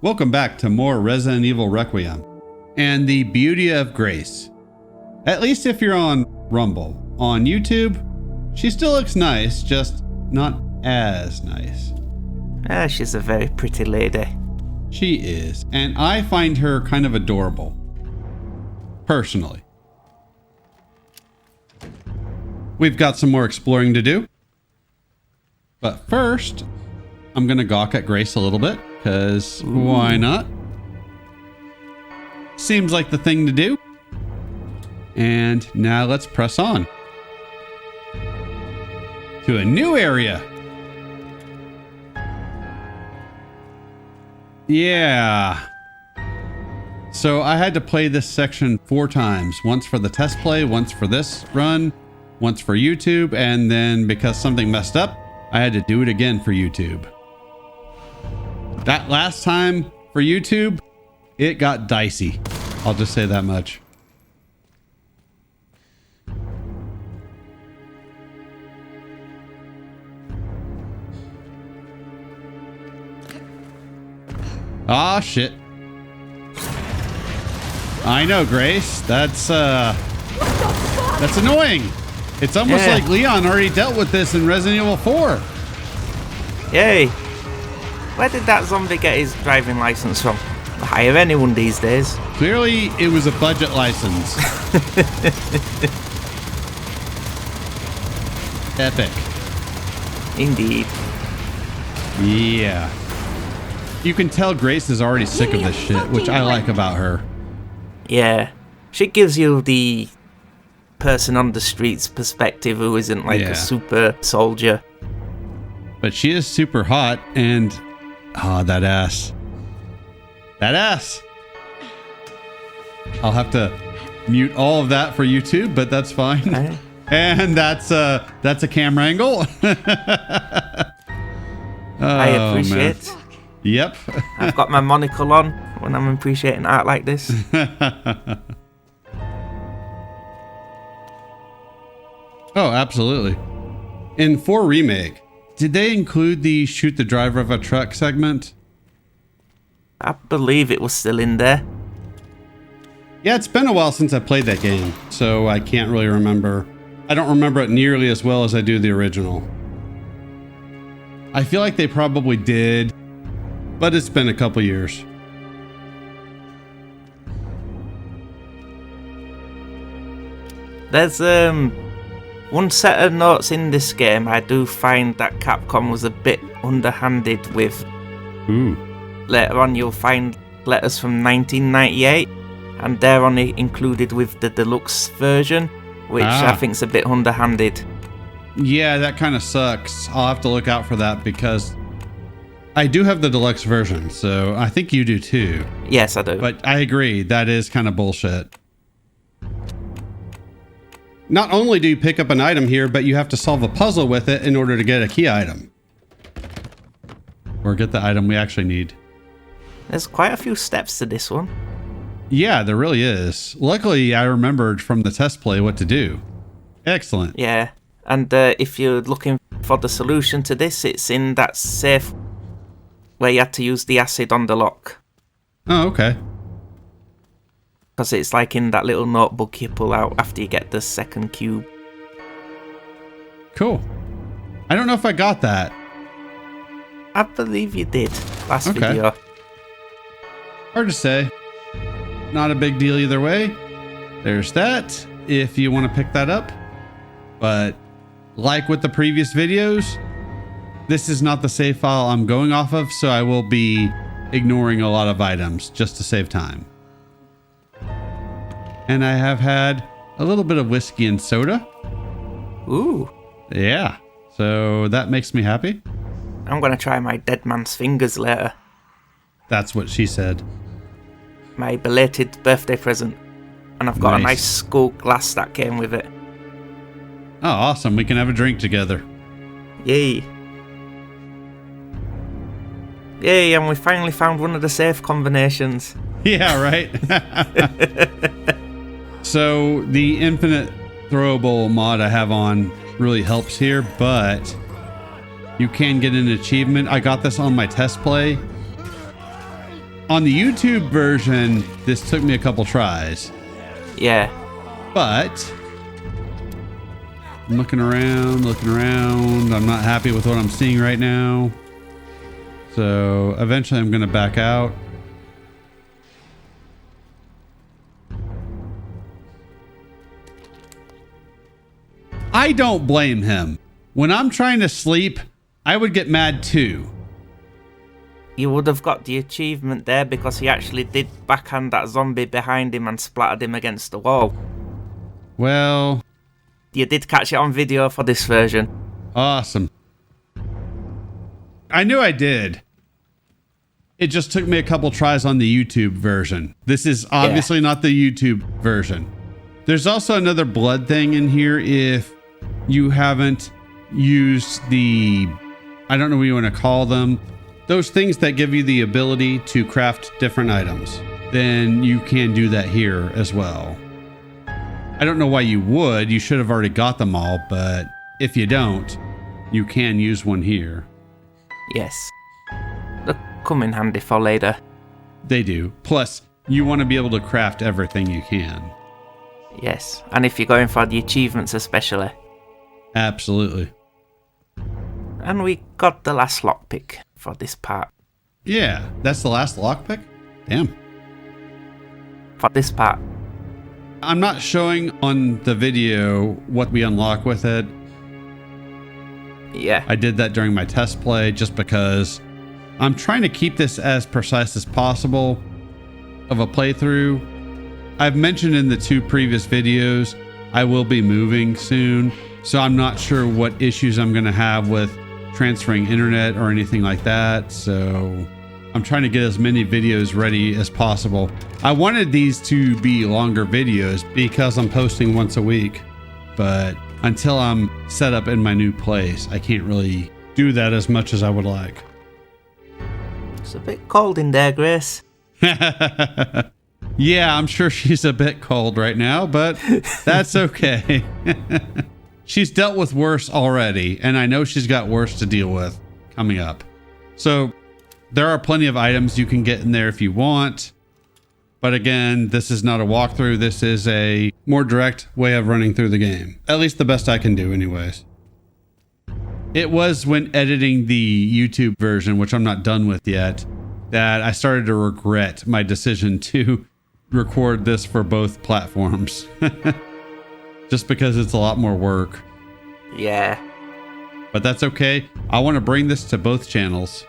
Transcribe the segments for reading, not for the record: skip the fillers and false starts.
Welcome back to more Resident Evil Requiem and the beauty of Grace. At least if you're on Rumble. On YouTube, she still looks nice, just not as nice. She's a very pretty lady. She is, and I find her kind of adorable. Personally. We've got some more exploring to do. But first, I'm gonna gawk at Grace a little bit, because why not? Seems like the thing to do. And now let's press on to a new area. Yeah. So I had to play this section 4 times. Once for the test play, once for this run, once for YouTube, and then because something messed up, I had to do it again for YouTube. That last time for YouTube, it got dicey. I'll just say that much. Ah, shit. I know, Grace. That's annoying. It's almost like Leon already dealt with this in Resident Evil 4. Yay. Where did that zombie get his driving license from? Hire anyone these days. Clearly, it was a budget license. Epic. Indeed. Yeah. You can tell Grace is already sick of this shit, which I like about her. Yeah. She gives you the person on the streets perspective who isn't like a super soldier. But she is super hot, and that ass. That ass. I'll have to mute all of that for YouTube, but that's fine. Right. And that's a camera angle. I appreciate. Man. Yep. I've got my monocle on when I'm appreciating art like this. Oh, absolutely. In 4 Remake, did they include the shoot the driver of a truck segment? I believe it was still in there. Yeah, it's been a while since I played that game, so I can't really remember. I don't remember it nearly as well as I do the original. I feel like they probably did, but it's been a couple years. There's one set of notes in this game. I do find that Capcom was a bit underhanded with. Ooh. Later on you'll find letters from 1998, and they're only included with the deluxe version, which I think's a bit underhanded. Yeah, that kind of sucks. I'll have to look out for that because I do have the deluxe version, so I think you do too. Yes, I do. But I agree, that is kind of bullshit. Not only do you pick up an item here, but you have to solve a puzzle with it in order to get a key item. Or get the item we actually need. There's quite a few steps to this one. Yeah, there really is. Luckily, I remembered from the test play what to do. Excellent. Yeah, and if you're looking for the solution to this, it's in that safe where you had to use the acid on the lock. Oh, okay. Because it's like in that little notebook you pull out after you get the second cube. Cool. I don't know if I got that. I believe you did last video. Hard to say. Not a big deal either way. There's that, if you want to pick that up. But like with the previous videos, this is not the save file I'm going off of, so I will be ignoring a lot of items just to save time. And I have had a little bit of whiskey and soda. Ooh. Yeah, so that makes me happy. I'm going to try my dead man's fingers later. That's what she said. My belated birthday present. And I've got a nice skull glass that came with it. Oh, awesome. We can have a drink together. Yay. Yay, and we finally found one of the safe combinations. Yeah, right? So the infinite throwable mod I have on really helps here, but you can get an achievement. I got this on my test play. On the YouTube version, this took me a couple tries. Yeah. But I'm looking around. I'm not happy with what I'm seeing right now. So eventually I'm going to back out. I don't blame him. When I'm trying to sleep, I would get mad too. You would have got the achievement there because he actually did backhand that zombie behind him and splattered him against the wall. Well, you did catch it on video for this version. Awesome. I knew I did. It just took me a couple tries on the YouTube version. This is obviously not the YouTube version. There's also another blood thing in here if you haven't used the, I don't know what you want to call them, those things that give you the ability to craft different items. Then you can do that here as well. I don't know why you would. You should have already got them all, but if you don't, you can use one here. Yes. They'll come in handy for later. They do. Plus, you want to be able to craft everything you can. Yes, and if you're going for the achievements especially. Absolutely. And we got the last lockpick for this part. Yeah, that's the last lockpick? Damn. For this part. I'm not showing on the video what we unlock with it. Yeah. I did that during my test play just because I'm trying to keep this as precise as possible of a playthrough. I've mentioned in the 2 previous videos, I will be moving soon, so I'm not sure what issues I'm going to have with transferring internet or anything like that. So I'm trying to get as many videos ready as possible. I wanted these to be longer videos because I'm posting once a week, but until I'm set up in my new place, I can't really do that as much as I would like. It's a bit cold in there, Grace. Yeah, I'm sure she's a bit cold right now, but that's okay. She's dealt with worse already, and I know she's got worse to deal with coming up. So there are plenty of items you can get in there if you want. But again, this is not a walkthrough. This is a more direct way of running through the game. At least the best I can do anyways. It was when editing the YouTube version, which I'm not done with yet, that I started to regret my decision to record this for both platforms. Just because it's a lot more work. Yeah. But that's okay. I want to bring this to both channels.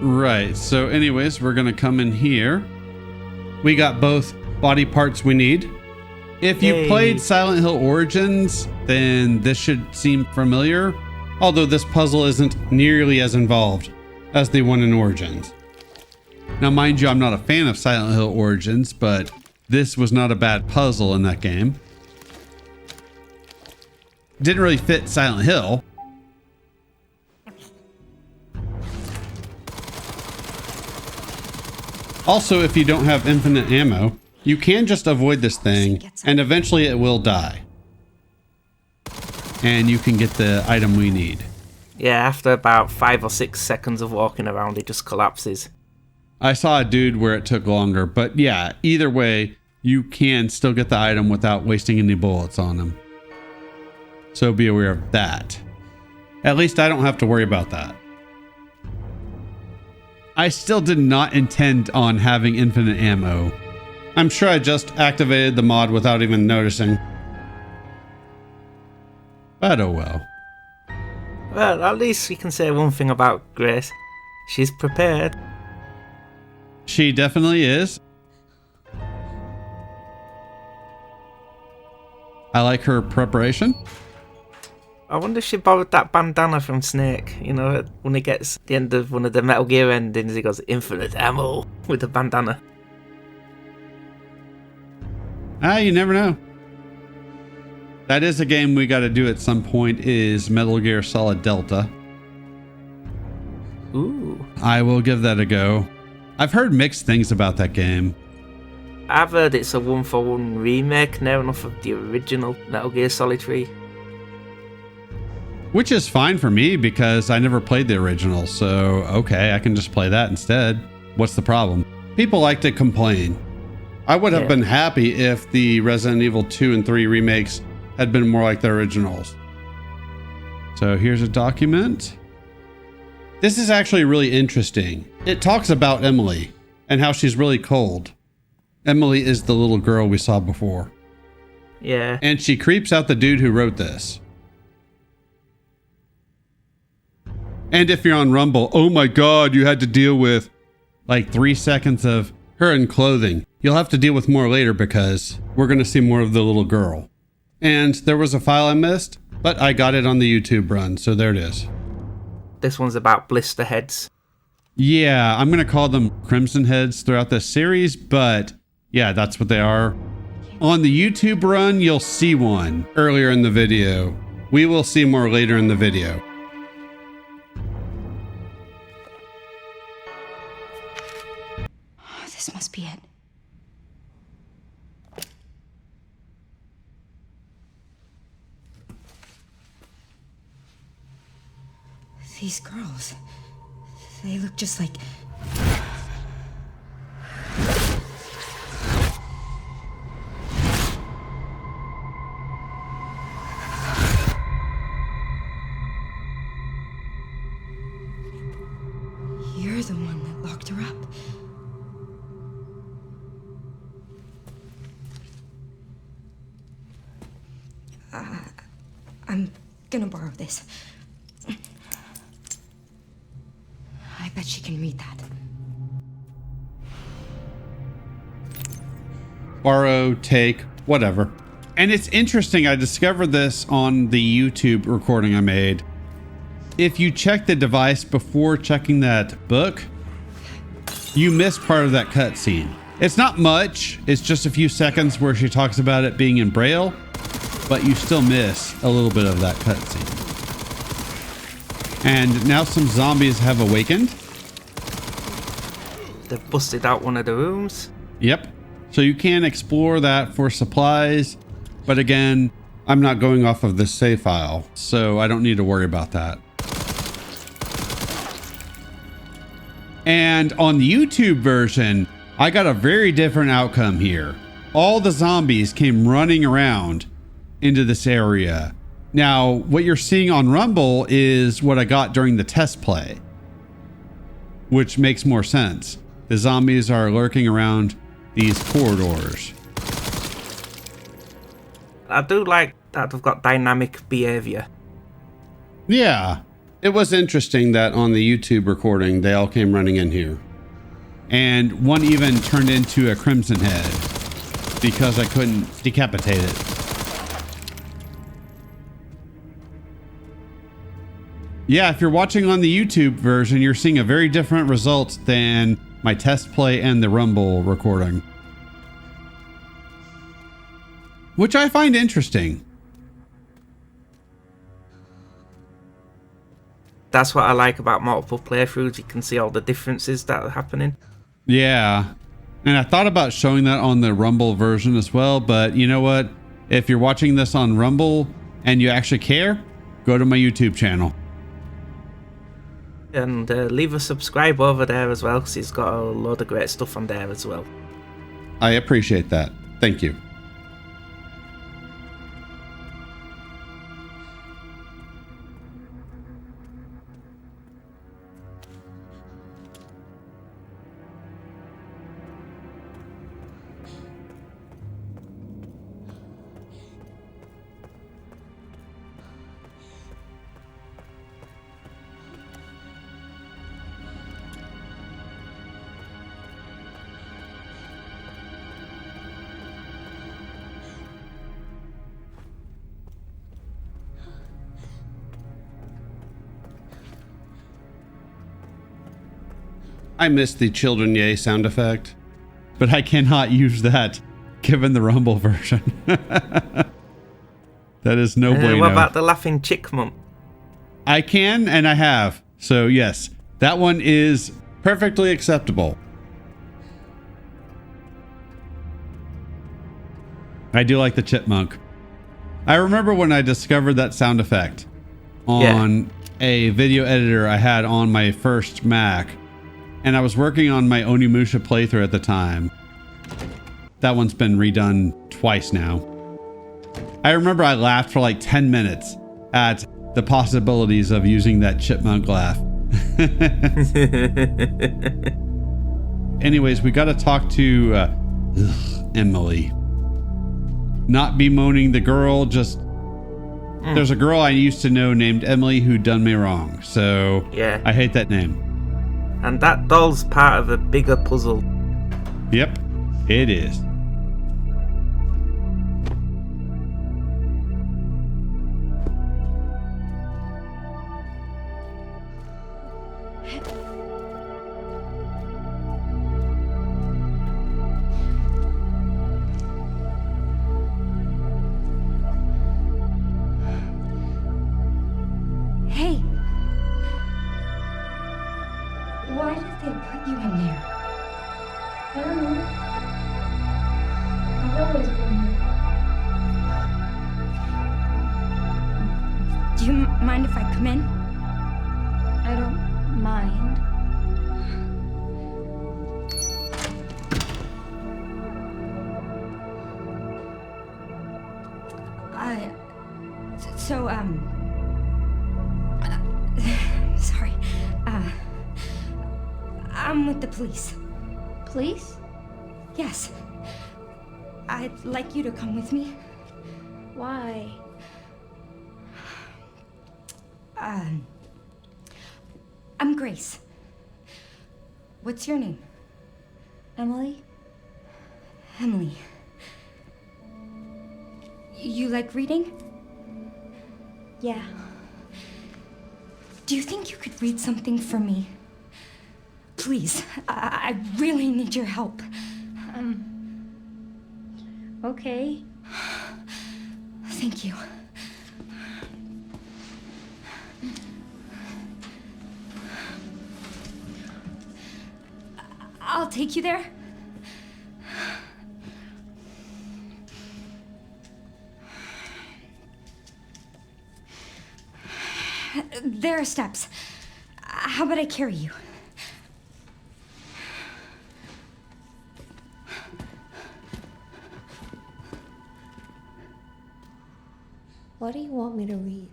Right, so anyways, we're gonna come in here. We got both body parts we need. If you played Silent Hill Origins, then this should seem familiar, although this puzzle isn't nearly as involved as the one in Origins. Now mind you, I'm not a fan of Silent Hill Origins, but this was not a bad puzzle in that game. Didn't really fit Silent Hill. Also, if you don't have infinite ammo, you can just avoid this thing, and eventually it will die. And you can get the item we need. Yeah, after about 5 or 6 seconds of walking around, it just collapses. I saw a dude where it took longer, but yeah, either way, you can still get the item without wasting any bullets on them. So be aware of that. At least I don't have to worry about that. I still did not intend on having infinite ammo. I'm sure I just activated the mod without even noticing. But oh well. Well, at least we can say one thing about Grace. She's prepared. She definitely is. I like her preparation. I wonder if she borrowed that bandana from Snake. You know, when he gets the end of one of the Metal Gear endings, he goes, infinite ammo, with the bandana. You never know. That is a game we got to do at some point, is Metal Gear Solid Delta. Ooh. I will give that a go. I've heard mixed things about that game. I've heard it's a one-for-one remake now enough of the original Metal Gear Solid 3. Which is fine for me because I never played the original, so okay, I can just play that instead. What's the problem? People like to complain. I would have been happy if the Resident Evil 2 and 3 remakes had been more like the originals. So here's a document. This is actually really interesting. It talks about Emily and how she's really cold. Emily is the little girl we saw before. Yeah. And she creeps out the dude who wrote this. And if you're on Rumble, oh my God, you had to deal with like 3 seconds of her in clothing. You'll have to deal with more later because we're going to see more of the little girl. And there was a file I missed, but I got it on the YouTube run, so there it is. This one's about blister heads. Yeah, I'm going to call them Crimson Heads throughout this series, but yeah, that's what they are. On the YouTube run, you'll see one earlier in the video. We will see more later in the video. This must be it. These girls, they look just like... You're the one that locked her up. I'm gonna borrow this. I bet she can read that. Borrow, take, whatever. And it's interesting, I discovered this on the YouTube recording I made. If you check the device before checking that book, you miss part of that cutscene. It's not much, it's just a few seconds where she talks about it being in Braille, but you still miss a little bit of that cutscene. And now some zombies have awakened. They've busted out one of the rooms. Yep. So you can explore that for supplies. But again, I'm not going off of this save file, so I don't need to worry about that. And on the YouTube version, I got a very different outcome here. All the zombies came running around into this area. Now, what you're seeing on Rumble is what I got during the test play, which makes more sense. The zombies are lurking around these corridors. I do like that they've got dynamic behavior. Yeah, it was interesting that on the YouTube recording, they all came running in here. And one even turned into a Crimson Head because I couldn't decapitate it. Yeah, if you're watching on the YouTube version, you're seeing a very different result than my test play and the Rumble recording. Which I find interesting. That's what I like about multiple playthroughs. You can see all the differences that are happening. Yeah. And I thought about showing that on the Rumble version as well, but you know what? If you're watching this on Rumble and you actually care, go to my YouTube channel. And leave a subscribe over there as well, because he's got a load of great stuff on there as well. I appreciate that. Thank you. I miss the Children Yay sound effect, but I cannot use that given the Rumble version. That is no bueno. What about the laughing chickmunk? I can and I have. So yes, that one is perfectly acceptable. I do like the chipmunk. I remember when I discovered that sound effect on a video editor I had on my first Mac, and I was working on my Onimusha playthrough at the time. That one's been redone twice now. I remember I laughed for like 10 minutes at the possibilities of using that chipmunk laugh. Anyways, we got to talk to Emily. Not bemoaning the girl, just there's a girl I used to know named Emily who done me wrong. So yeah, I hate that name. And that doll's part of a bigger puzzle. Yep, it is. Hey. Why did they put you in there? I don't know. I've always been here. Do you mind if I come in? I don't mind. Sorry. I'm with the police. Police? Yes. I'd like you to come with me. Why? I'm Grace. What's your name? Emily? Emily. You like reading? Yeah. Do you think you could read something for me? Please, I really need your help. Okay. Thank you. I'll take you there. There are steps. How about I carry you? What do you want me to read?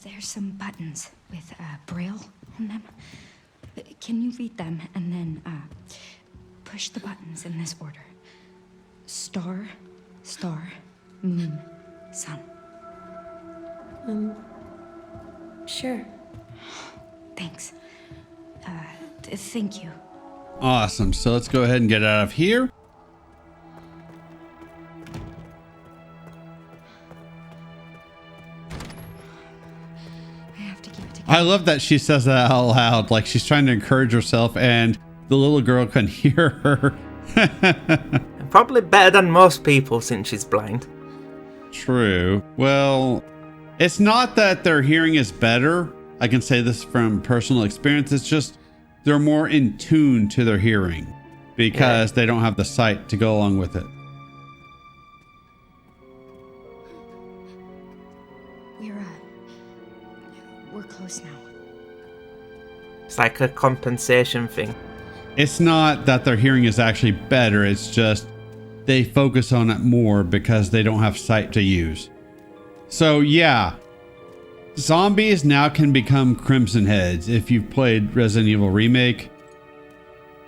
There's some buttons with Braille on them. Can you read them and then push the buttons in this order? Star, star, moon, sun. Sure. Thanks. Thank you. Awesome. So let's go ahead and get out of here. I have to keep it together. I love that she says that out loud, like she's trying to encourage herself, and the little girl can hear her. Probably better than most people since she's blind. True. Well, it's not that their hearing is better. I can say this from personal experience. It's just they're more in tune to their hearing because they don't have the sight to go along with it. We're close now. It's like a compensation thing. It's not that their hearing is actually better. It's just they focus on it more because they don't have sight to use. So yeah, zombies now can become Crimson Heads if you've played Resident Evil Remake.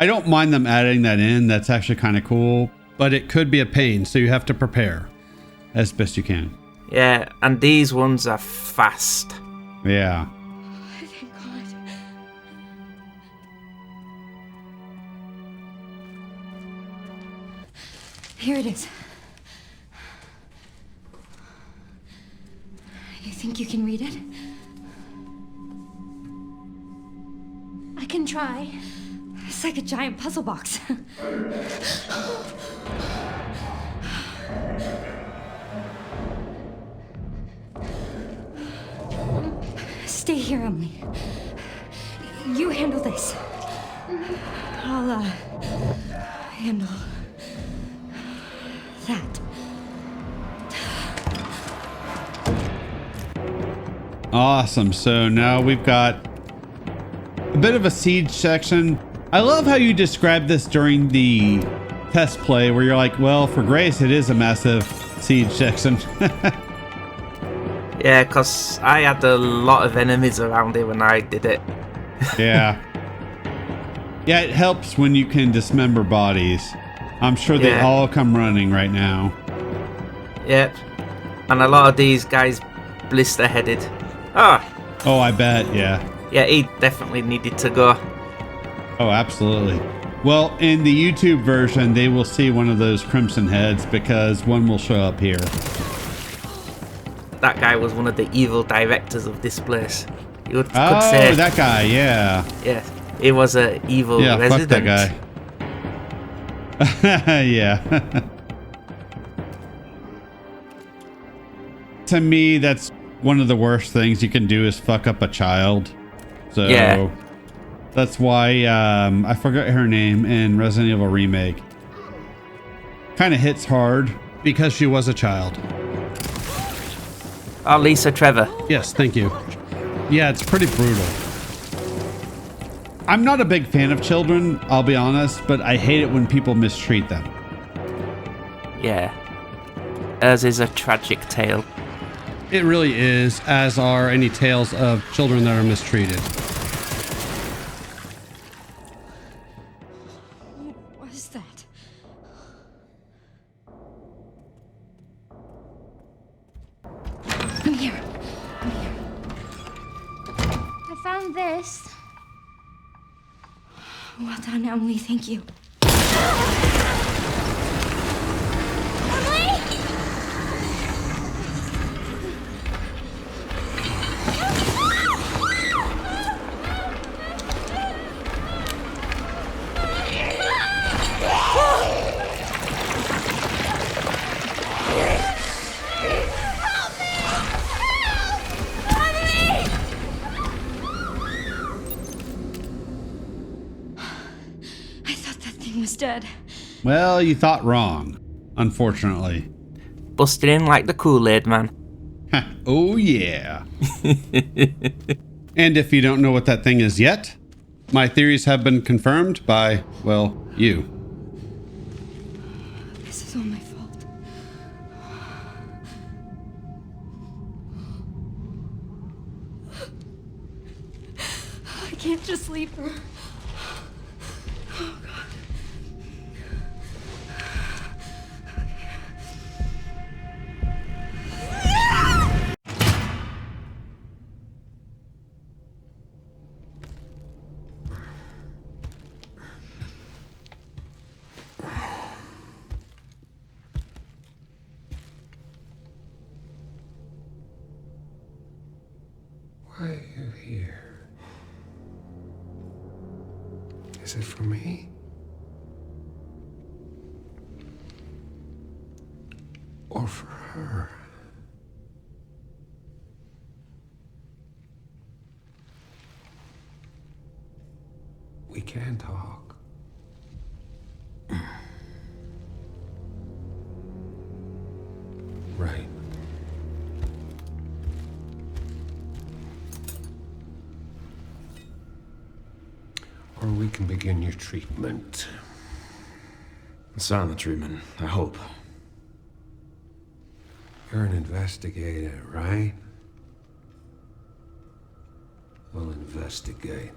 I don't mind them adding that in. That's actually kind of cool, but it could be a pain, so you have to prepare as best you can. Yeah, and these ones are fast. Yeah. Thank God. Here it is. You think you can read it? can try. It's like a giant puzzle box. Stay here, Emily. You handle this. I'll, handle that. Awesome. So now we've got a bit of a siege section. I love how you described this during the test play where you're like, well, for Grace, it is a massive siege section. Yeah, because I had a lot of enemies around here when I did it. Yeah. Yeah, it helps when you can dismember bodies. I'm sure they Yeah. all come running right now. Yep. And a lot of these guys blister-headed. Ah, Oh, I bet. Yeah. yeah, he definitely needed to go. Oh, absolutely. Well, in the YouTube version, they will see one of those crimson heads because one will show up here. That guy was one of the evil directors of this place. You could Oh, say, that guy. Yeah. yeah, he was an evil Yeah, resident. fuck that guy. Yeah. To me, that's one of the worst things you can do is fuck up a child. So Yeah. that's why I forgot her name in Resident Evil Remake. Kind of hits hard because she was a child. Oh, Lisa Trevor. Yes, thank you. Yeah, it's pretty brutal. I'm not a big fan of children, I'll be honest, but I hate it when people mistreat them. Yeah. Hers is a tragic tale. It really is, as are any tales of children that are mistreated. What is that? I'm here. I found this. Well done, Emily. Thank you. I thought that thing was dead. Well, you thought wrong, unfortunately. Busted in like the Kool-Aid man. Oh, yeah. And if you don't know what that thing is yet, my theories have been confirmed by, well, you. This is all my fault. I can't just leave her. Why are you here? Is it for me? Or for her? We can talk. Right. Or we can begin your treatment. Silent treatment, I hope. You're an investigator, right? We'll investigate.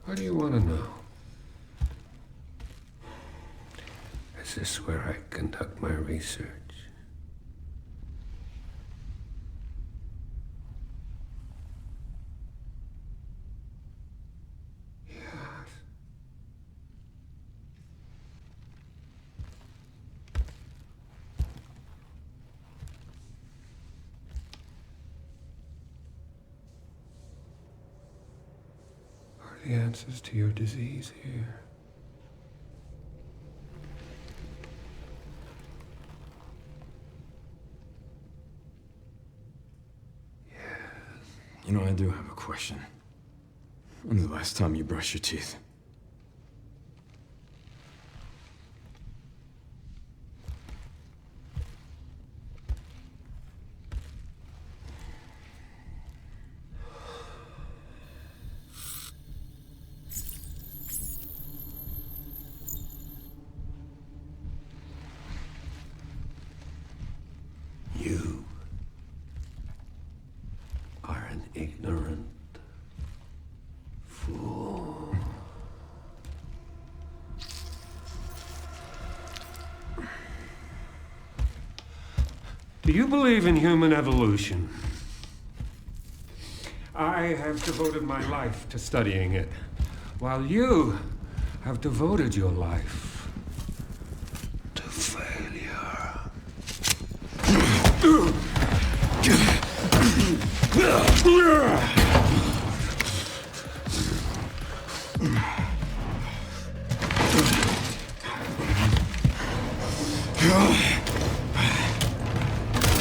What do you want to know? Is this where I conduct my research? Yes. the answers to your disease here. You know, I do have a question. When's the last time you brushed your teeth? You are an ignorant fool. Do you believe in human evolution? I have devoted my life to studying it, while you have devoted your life to failure.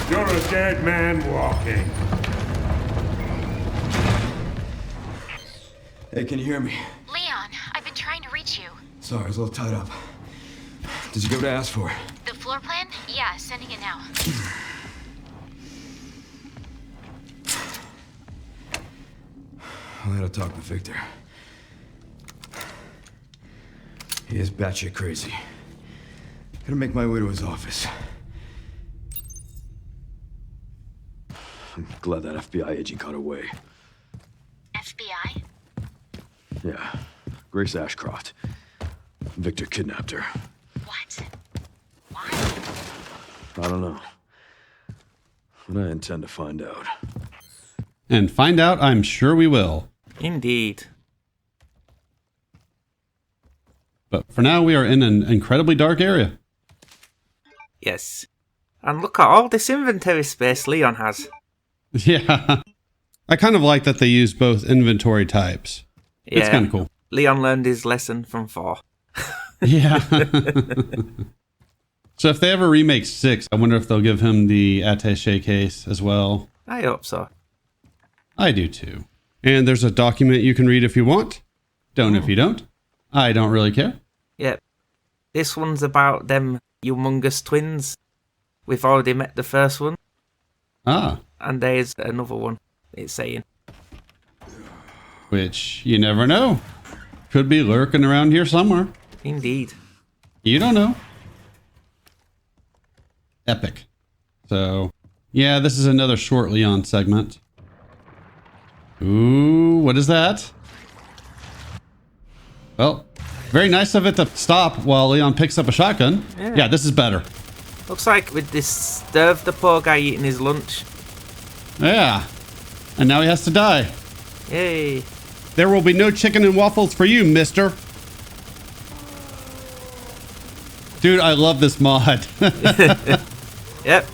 You're a dead man walking. Hey, can you hear me? Leon, I've been trying to reach you. Sorry, I was a little tied up. Did you go to ask for it? The floor plan? Yeah, sending it now. I had a talk with Victor. He is batshit crazy. Gotta make my way to his office. I'm glad that FBI agent got away. FBI? Yeah, Grace Ashcroft. Victor kidnapped her. What? Why? I don't know. But I intend to find out. And find out, I'm sure we will. Indeed. But for now, we are in an incredibly dark area. Yes. And look at all this inventory space Leon has. Yeah. I kind of like that they use both inventory types. It's kind of cool. Leon learned his lesson from 4. Yeah. So if they ever remake 6, I wonder if they'll give him the attaché case as well. I hope so. I do too. And there's a document you can read if you want. Don't if you don't. I don't really care. Yep. This one's about them humongous twins. We've already met the first one. Ah. And there's another one, it's saying. Which you never know. Could be lurking around here somewhere. Indeed. You don't know. Epic. So, yeah, this is another short Leon segment. Ooh, what is that? Well, very nice of it to stop while Leon picks up a shotgun. Yeah, this is better. Looks like we disturbed the poor guy eating his lunch. Yeah. And now he has to die. Yay. There will be no chicken and waffles for you, mister. Dude, I love this mod. Yep.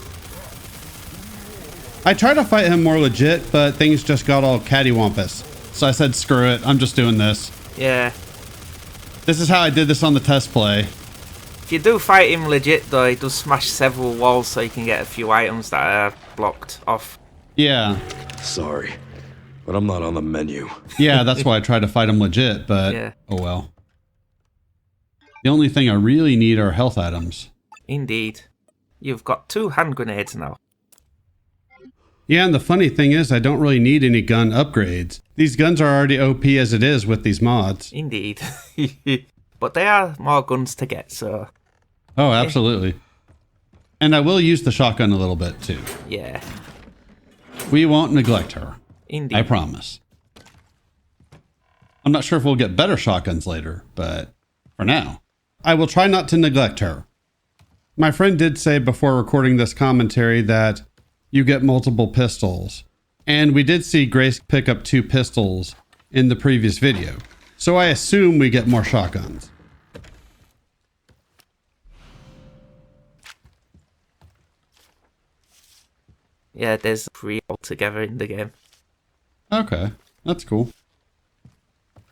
I tried to fight him more legit, but things just got all cattywampus. So I said, screw it, I'm just doing this. Yeah. This is how I did this on the test play. If you do fight him legit, though, he does smash several walls so you can get a few items that are blocked off. Yeah. Sorry, but I'm not on the menu. Yeah, that's why I tried to fight him legit, but Yeah. oh well. The only thing I really need are health items. Indeed. You've got 2 hand grenades now. Yeah, and the funny thing is I don't really need any gun upgrades. These guns are already OP as it is with these mods. Indeed. But there are more guns to get, so... Oh, absolutely. And I will use the shotgun a little bit too. Yeah. We won't neglect her. Indeed. I promise. I'm not sure if we'll get better shotguns later, but for now, I will try not to neglect her. My friend did say before recording this commentary that you get multiple pistols. And we did see Grace pick up 2 pistols in the previous video. So I assume we get more shotguns. Yeah, there's 3 altogether in the game. Okay, that's cool.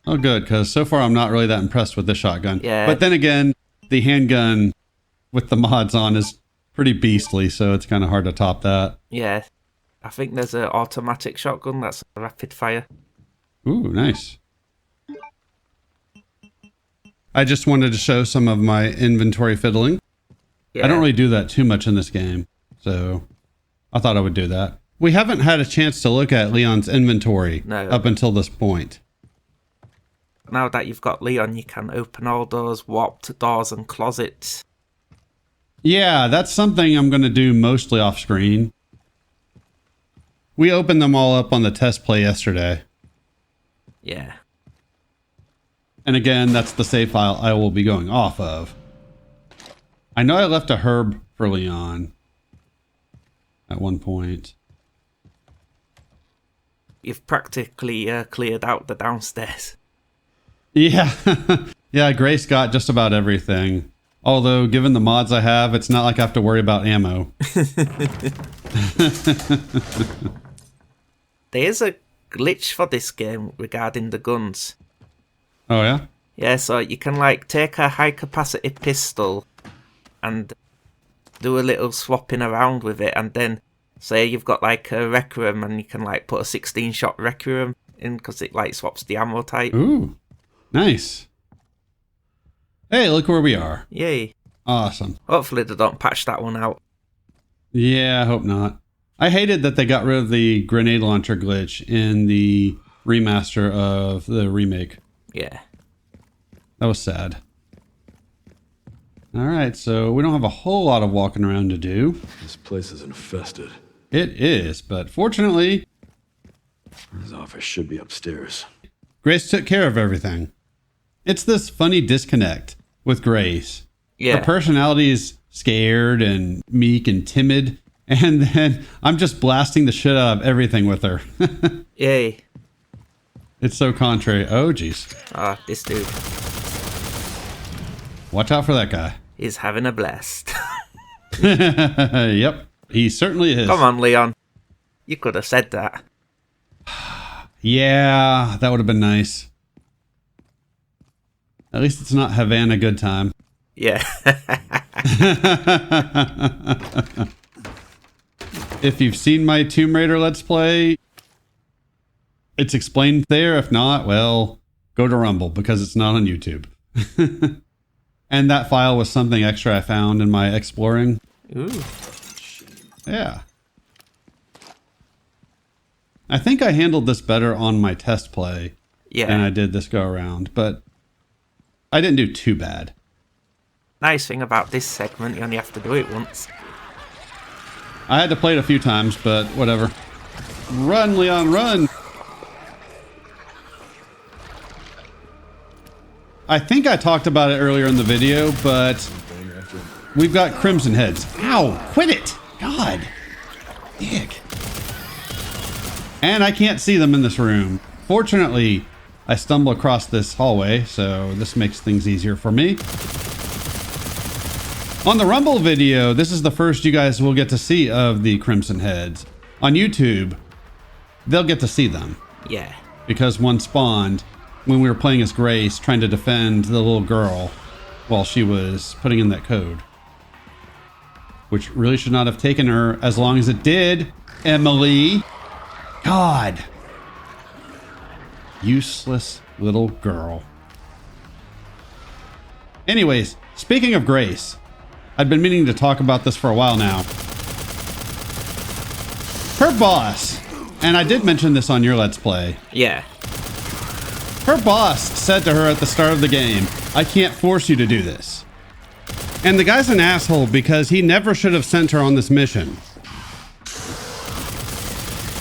Oh, good, because so far I'm not really that impressed with the shotgun. Yeah. But then again, the handgun with the mods on is pretty beastly, so it's kind of hard to top that. Yeah. I think there's an automatic shotgun that's a rapid fire. Ooh, nice. I just wanted to show some of my inventory fiddling. Yeah. I don't really do that too much in this game, so I thought I would do that. We haven't had a chance to look at Leon's inventory up until this point. Now that you've got Leon, you can open all doors, warped doors and closets. Yeah, that's something I'm going to do mostly off screen. We opened them all up on the test play yesterday. Yeah. And again, that's the save file I will be going off of. I know I left a herb for Leon at one point. You've practically cleared out the downstairs. Yeah. Yeah, Grace got just about everything. Although, given the mods I have, it's not like I have to worry about ammo. There's a glitch for this game regarding the guns. Oh, yeah? Yeah, so you can like take a high capacity pistol and do a little swapping around with it, and then say you've got like a Requiem and you can like put a 16 shot Requiem in because it like swaps the ammo type. Ooh, nice. Hey, look where we are. Yay. Awesome. Hopefully they don't patch that one out. Yeah, I hope not. I hated that they got rid of the grenade launcher glitch in the remaster of the remake. Yeah. That was sad. All right, so we don't have a whole lot of walking around to do. This place is infested. It is, but fortunately, His office should be upstairs. Grace took care of everything. It's this funny disconnect with Grace. Yeah. Her personality is scared and meek and timid, and then I'm just blasting the shit out of everything with her. Yay. It's so contrary. Oh, jeez. Ah, this dude Watch out for that guy. is having a blast. Yep, he certainly is. Come on, Leon. You could have said that. Yeah, that would have been nice. At least it's not Havana good time. Yeah. If you've seen my Tomb Raider Let's Play, it's explained there. If not, well, go to Rumble because it's not on YouTube. And that file was something extra I found in my exploring. Ooh. Yeah. I think I handled this better on my test play Yeah. than I did this go around, but I didn't do too bad. Nice thing about this segment, you only have to do it once. I had to play it a few times, but whatever. Run, Leon, run! I think I talked about it earlier in the video, but we've got crimson heads. Ow! Quit it! God! Dick. And I can't see them in this room. Fortunately, I stumble across this hallway, so this makes things easier for me. On the Rumble video, this is the first you guys will get to see of the Crimson Heads. On YouTube, they'll get to see them. Yeah. Because one spawned when we were playing as Grace, trying to defend the little girl while she was putting in that code. Which really should not have taken her as long as it did, Emily. God. Useless little girl. Anyways, speaking of Grace, I've been meaning to talk about this for a while now. Her boss, and I did mention this on your Let's Play. Yeah. Her boss said to her at the start of the game, "I can't force you to do this." And the guy's an asshole because he never should have sent her on this mission.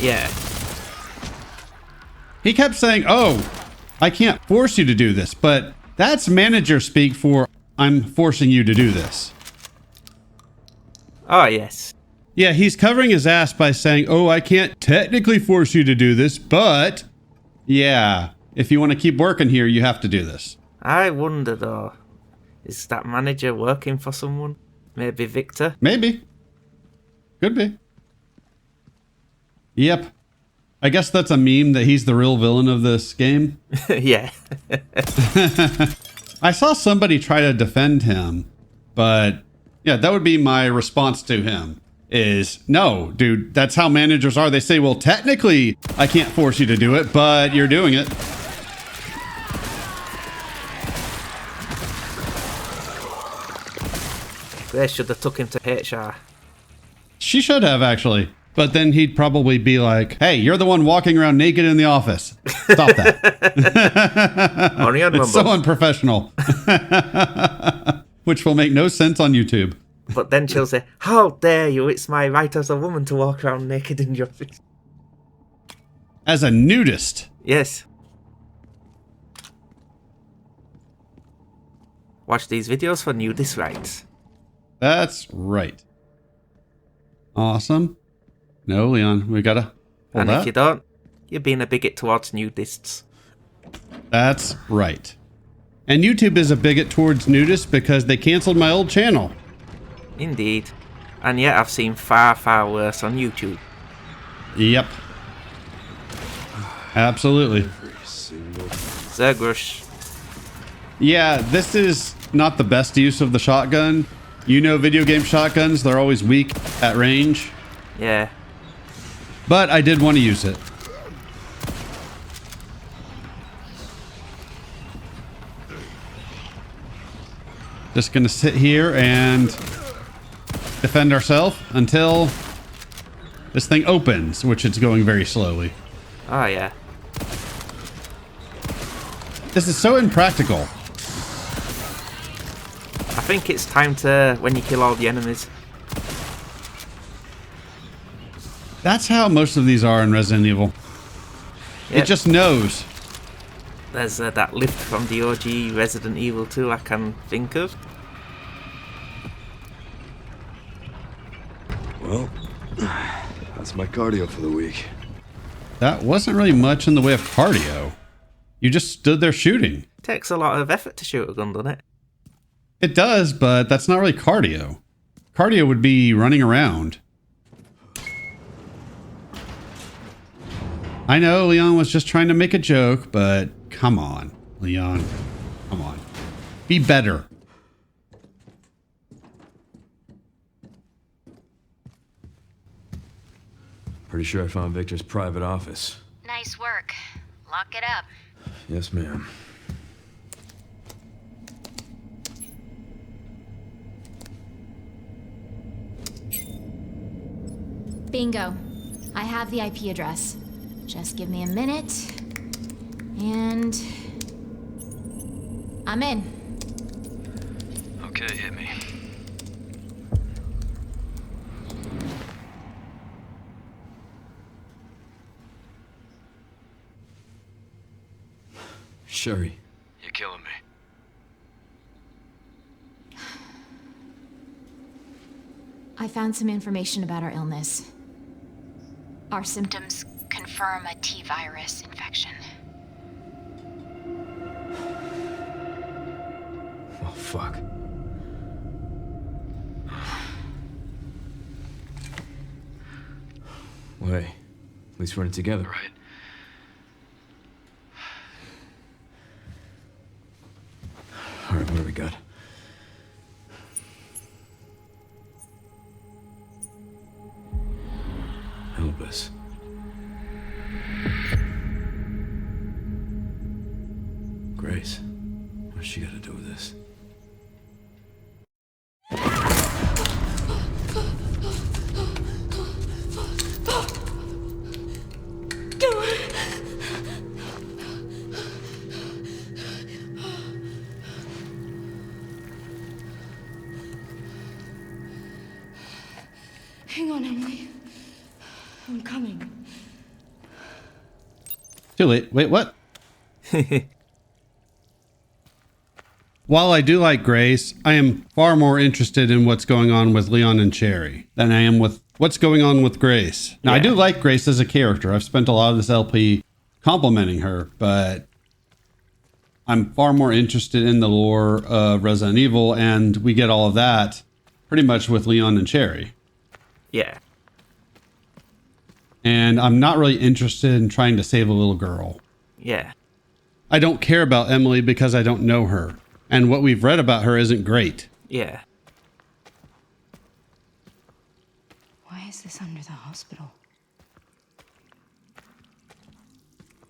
Yeah. He kept saying, "Oh, I can't force you to do this," but that's manager speak for, "I'm forcing you to do this." Oh, yes. Yeah, he's covering his ass by saying, "Oh, I can't technically force you to do this, but yeah, if you want to keep working here, you have to do this." I wonder, though, is that manager working for someone? Maybe Victor? Maybe. Could be. Yep. I guess that's a meme that he's the real villain of this game. Yeah. I saw somebody try to defend him, but yeah, that would be my response to him is, no, dude, that's how managers are. They say, well, technically, I can't force you to do it, but you're doing it. They should have took him to HR. She should have, actually. But then he'd probably be like, hey, you're the one walking around naked in the office. Stop that. Only on It's so unprofessional. Which will make no sense on YouTube. But then she'll say, how dare you, it's my right as a woman to walk around naked in your office. As a nudist. Yes. Watch these videos for nudist rights. That's right. Awesome. No, Leon, we gotta hold And that. if you don't, you're being a bigot towards nudists. That's right. And YouTube is a bigot towards nudists because they canceled my old channel. Indeed. And yet I've seen far, far worse on YouTube. Yep. Absolutely. Zergrush. Yeah, this is not the best use of the shotgun. You know video game shotguns, they're always weak at range. Yeah. But I did want to use it. Just gonna sit here and defend ourselves until this thing opens, which it's going very slowly. Oh, yeah. This is so impractical. I think it's time to, when you kill all the enemies. That's how most of these are in Resident Evil. Yep. It just knows. There's that lift from the OG Resident Evil 2 I can think of. Well, that's my cardio for the week. That wasn't really much in the way of cardio. You just stood there shooting. Takes a lot of effort to shoot a gun, doesn't it? It does, but that's not really cardio. Cardio would be running around. I know Leon was just trying to make a joke, but come on, Leon. Come on. Be better. Pretty sure I found Victor's private office. Nice work. Lock it up. Yes, ma'am. Bingo. I have the IP address. Just give me a minute. And... I'm in. Okay, hit me. Sherry. You're killing me. I found some information about our illness. Our symptoms. Symptoms confirm a T-virus infection. Oh, fuck. Wait. At least we're in it together, right? All right, what do we got? Help us. Grace. What's she got to do with this? Hang on, Emily. I'm coming. Too late. Wait, what? While I do like Grace, I am far more interested in what's going on with Leon and Cherry than I am with what's going on with Grace. Now, I do like Grace as a character. I've spent a lot of this LP complimenting her, but I'm far more interested in the lore of Resident Evil, and we get all of that pretty much with Leon and Cherry. Yeah. And I'm not really interested in trying to save a little girl. Yeah. I don't care about Emily because I don't know her. And what we've read about her isn't great. Yeah. Why is this under the hospital?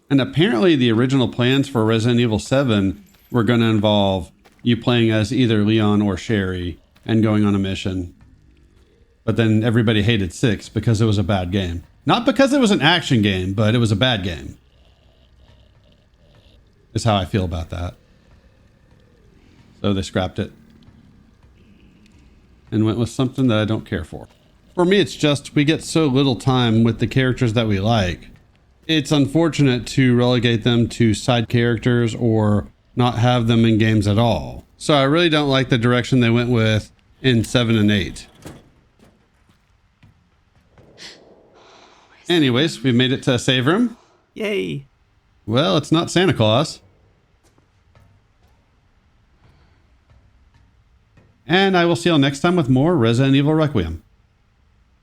And apparently the original plans for Resident Evil 7 were going to involve you playing as either Leon or Sherry and going on a mission. But then everybody hated 6 because it was a bad game. Not because it was an action game, but it was a bad game. Is how I feel about that. So they scrapped it. And went with something that I don't care for. For me, it's just we get so little time with the characters that we like. It's unfortunate to relegate them to side characters or not have them in games at all. So I really don't like the direction they went with in 7 and 8. Anyways, we made it to a save room. Yay. Well, it's not Santa Claus. And I will see you all next time with more Resident Evil Requiem.